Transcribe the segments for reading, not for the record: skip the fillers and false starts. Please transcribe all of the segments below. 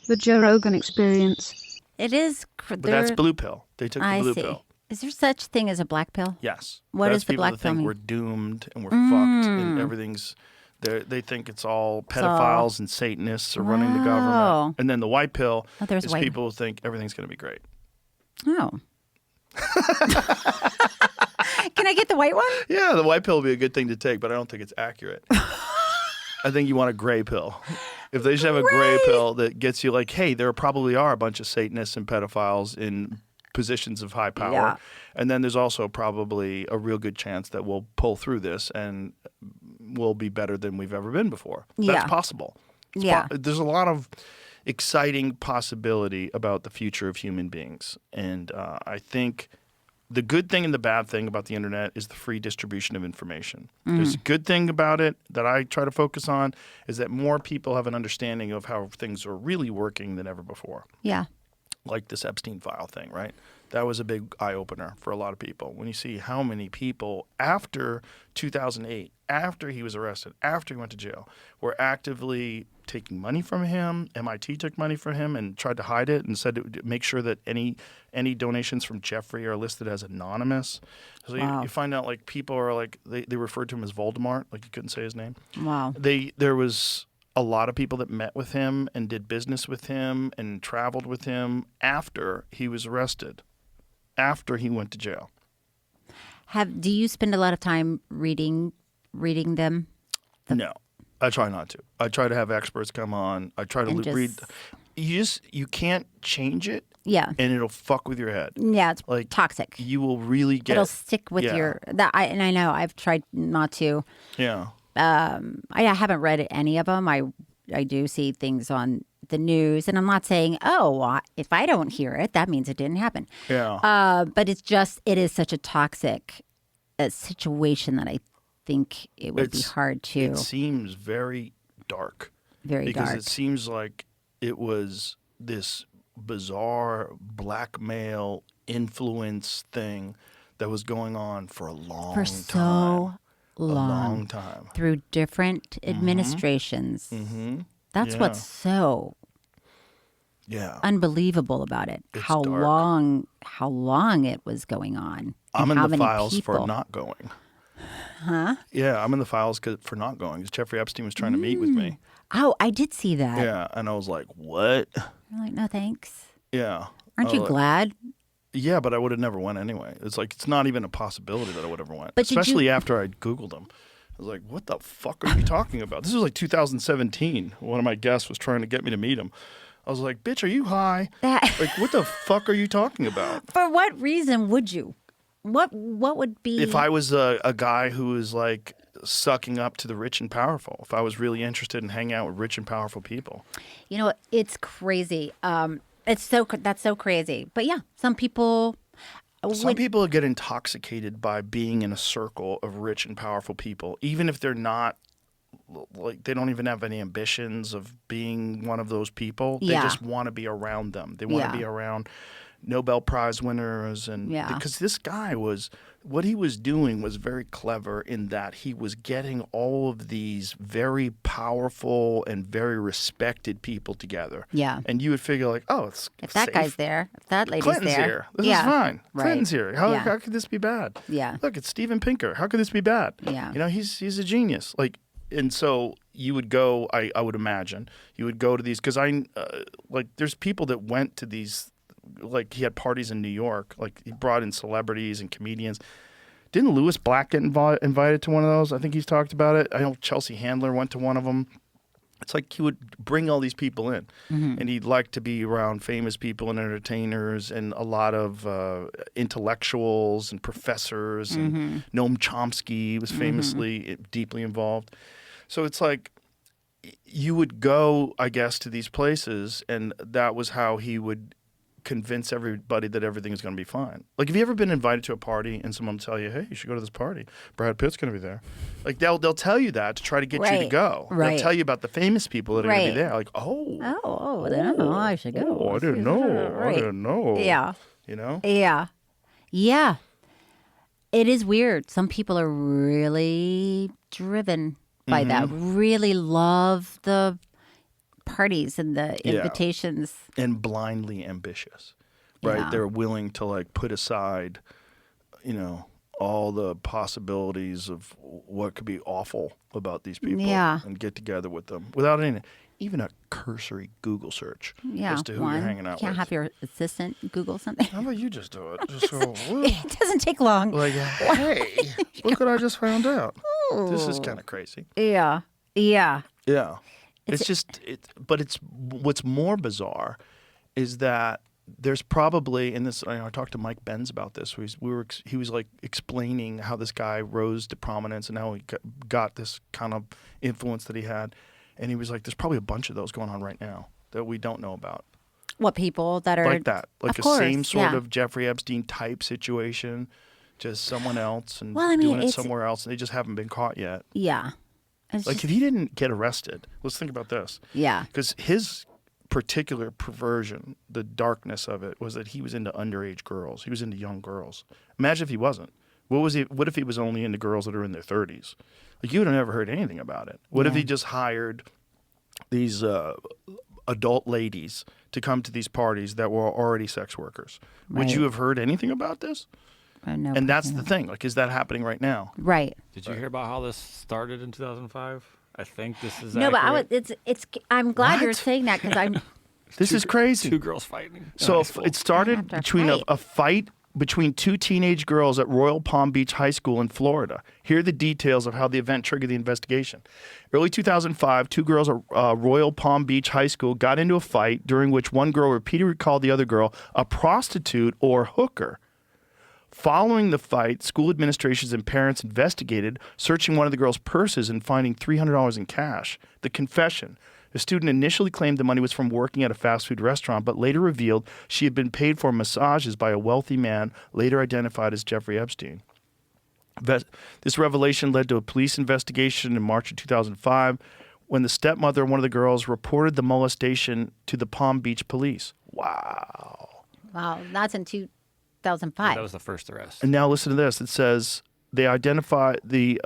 The Joe Rogan Experience. It is. But that's blue pill. They took the blue pill. Is there such thing as a black pill? Yes. What That's is the people black that pill think mean? we're doomed and we're fucked and everything's. They think it's all pedophiles and Satanists are running the government. And then the white pill is people who think everything's going to be great. Oh. Can I get the white one? Yeah, the white pill would be a good thing to take, but I don't think it's accurate. I think you want a gray pill. If they should have a gray pill that gets you like, hey, there probably are a bunch of Satanists and pedophiles in positions of high power. Yeah. And then there's also probably a real good chance that we'll pull through this and we'll be better than we've ever been before. That's possible. There's a lot of exciting possibility about the future of human beings. And I think the good thing and the bad thing about the internet is the free distribution of information. There's a good thing about it that I try to focus on is that more people have an understanding of how things are really working than ever before. Yeah. Like this Epstein file thing, right? That was a big eye-opener for a lot of people. When you see how many people after 2008, after he was arrested, after he went to jail, were actively taking money from him. MIT took money from him and tried to hide it and said to make sure that any donations from Jeffrey are listed as anonymous. So you find out like people are like, they referred to him as Voldemort, like you couldn't say his name. Wow. There was a lot of people that met with him and did business with him and traveled with him after he was arrested, after he went to jail. Do you spend a lot of time reading them? No, I try not to. I try to have experts come on. I try to read. You can't change it. Yeah. And it'll fuck with your head. Yeah, it's like toxic. You will really get. It'll stick with and I know I've tried not to. Yeah. I haven't read any of them. I do see things on the news, and I'm not saying, if I don't hear it, that means it didn't happen. Yeah. But it is such a toxic situation that I think it would be hard to. It seems very dark. Very dark. Because it seems like it was this bizarre blackmail influence thing that was going on for a long time. So long time. Through different administrations. Mm-hmm. That's what's so unbelievable about it. It's how dark. long it was going on. I'm in the files for not going. Huh? Yeah, I'm in the files for not going because Jeffrey Epstein was trying to meet with me. Oh, I did see that. Yeah, and I was like, what? I'm like, no thanks. Yeah. Aren't you glad? Yeah, but I would have never went anyway. It's like, it's not even a possibility that I would have ever went. But especially after I Googled him. I was like, what the fuck are you talking about? This was like 2017. One of my guests was trying to get me to meet him. I was like, bitch, are you high? Like, what the fuck are you talking about? For what reason would you? What would be... If I was a guy who was like sucking up to the rich and powerful, if I was really interested in hanging out with rich and powerful people. You know, it's crazy. That's so crazy. But yeah, some people... Some people get intoxicated by being in a circle of rich and powerful people, even if they're not, like, they don't even have any ambitions of being one of those people. They just want to be around them. They want to be around Nobel Prize winners. And because this guy what he was doing was very clever in that he was getting all of these very powerful and very respected people together. Yeah. And you would figure like, oh, it's if that safe. guy's there, if that lady's Clinton's there. here. This is fine. Right. Clinton's here. How could this be bad? Yeah. Look, it's Steven Pinker. How could this be bad? Yeah. You know, he's a genius. Like, and so you would go, I would imagine, you would go to these, because there's people that went to these, like he had parties in New York, like he brought in celebrities and comedians. Didn't Louis Black get invited to one of those? I think he's talked about it. I know Chelsea Handler went to one of them. It's like he would bring all these people in, and he'd like to be around famous people and entertainers and a lot of intellectuals and professors. And Noam Chomsky was famously deeply involved. So it's like you would go, I guess, to these places, and that was how he would convince everybody that everything is going to be fine. Like, have you ever been invited to a party and someone will tell you, hey, you should go to this party. Brad Pitt's going to be there. Like, they'll tell you that to try to get you to go. Right. They'll tell you about the famous people that are going to be there. Like, I should go. Oh, I didn't know. I didn't know. Yeah. You know? Yeah. Yeah. It is weird. Some people are really driven by that, really love the parties and the invitations. And blindly ambitious, right? Yeah. They're willing to like put aside, all the possibilities of what could be awful about these people and get together with them without even a cursory Google search as to who you're hanging out with. You can't have your assistant Google something. How about you just do it? It doesn't take long. Like, hey, look what I just found out. This is kind of crazy. Yeah. Yeah. Yeah. But what's more bizarre is that there's probably, and this, I talked to Mike Benz about this. He was like explaining how this guy rose to prominence and how he got this kind of influence that he had. And he was like, there's probably a bunch of those going on right now that we don't know about. What, people that are like that, like of course, same sort of Jeffrey Epstein type situation, just someone else and doing it somewhere else, and they just haven't been caught yet. Yeah. Like if he didn't get arrested, let's think about this. Yeah. Because his particular perversion, the darkness of it, was that he was into underage girls. He was into young girls. Imagine if he wasn't. What if he was only into girls that are in their 30s? Like you would have never heard anything about it. What if he just hired these adult ladies to come to these parties that were already sex workers? Would you have heard anything about this? No. And that's the thing. Like, is that happening right now? Right. Did you hear about how this started in 2005? I think this is no, accurate. but it's. I'm glad you're saying that because I'm. This is crazy. Two girls fighting. So it started between a fight between two teenage girls at Royal Palm Beach High School in Florida. Here are the details of how the event triggered the investigation. Early 2005, two girls at Royal Palm Beach High School got into a fight during which one girl repeatedly called the other girl a prostitute or hooker. Following the fight, school administrations and parents investigated, searching one of the girls' purses and finding $300 in cash. The confession. The student initially claimed the money was from working at a fast food restaurant, but later revealed she had been paid for massages by a wealthy man, later identified as Jeffrey Epstein. This revelation led to a police investigation in March of 2005 when the stepmother of one of the girls reported the molestation to the Palm Beach police. Wow. Wow, that's in 2005. That was the first arrest. And now listen to this. It says they identified the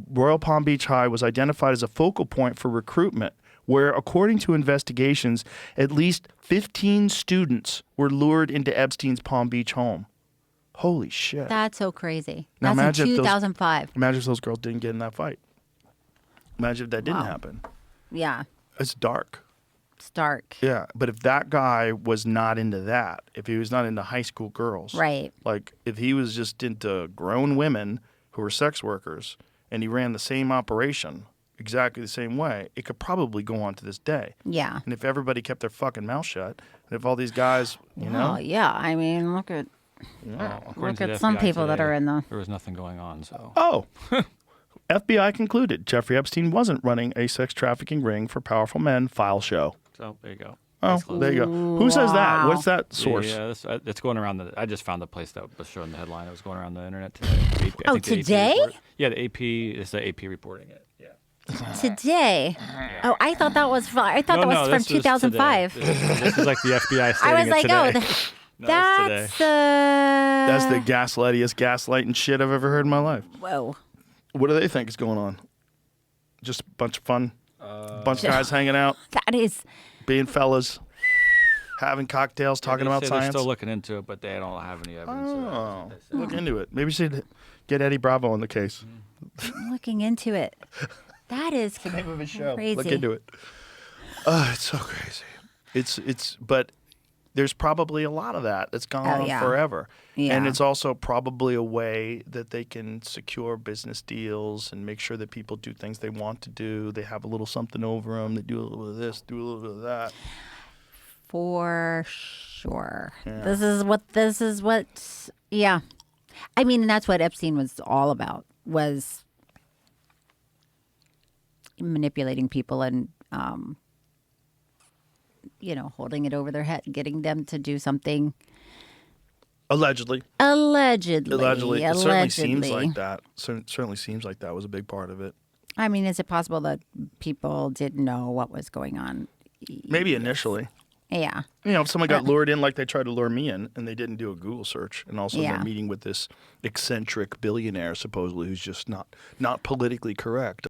Royal Palm Beach High was identified as a focal point for recruitment, where, according to investigations, at least 15 students were lured into Epstein's Palm Beach home. Holy shit. That's so crazy. Now That's in 2005. Imagine if those girls didn't get in that fight. Imagine if that didn't happen. Yeah. It's dark. It's dark. Yeah, but if that guy was not into that, if he was not into high school girls, right? Like if he was just into grown women who were sex workers and he ran the same operation exactly the same way, it could probably go on to this day. Yeah. And if everybody kept their fucking mouth shut, and if all these guys, Oh, yeah. I mean, look at some people that are in the... There was nothing going on, so... Oh. FBI concluded Jeffrey Epstein wasn't running a sex trafficking ring for powerful men. File show. So there you go. Oh, there you go. Who says that? What's that source? Yeah, it's going around. I just found the place that was showing the headline. It was going around the internet today. Oh, today? Yeah, the AP. It's the AP reporting it. Yeah. Today. Oh, I thought that was. I thought that was from 2005. This is like the FBI stating I was like, that's that's the gaslightiest gaslighting shit I've ever heard in my life. Whoa. What do they think is going on? Just a bunch of fun, bunch of guys hanging out. That is. Being fellas, having cocktails, talking about science. They're still looking into it, but they don't have any evidence. Oh, look into it. Maybe you should get Eddie Bravo on the case. I'm looking into it. That is the name of his show. Crazy. Look into it. It's so crazy. But there's probably a lot of that's gone on forever. Yeah. And it's also probably a way that they can secure business deals and make sure that people do things they want to do. They have a little something over them. They do a little bit of this, do a little bit of that. For sure. Yeah. This is what, yeah. I mean, that's what Epstein was all about, was manipulating people and, holding it over their head, getting them to do something. Allegedly. It certainly seems like that. Certainly seems like that was a big part of it. I mean, is it possible that people didn't know what was going on? Maybe initially. Yeah. If someone got lured in like they tried to lure me in and they didn't do a Google search, and also they're meeting with this eccentric billionaire supposedly who's just not politically correct.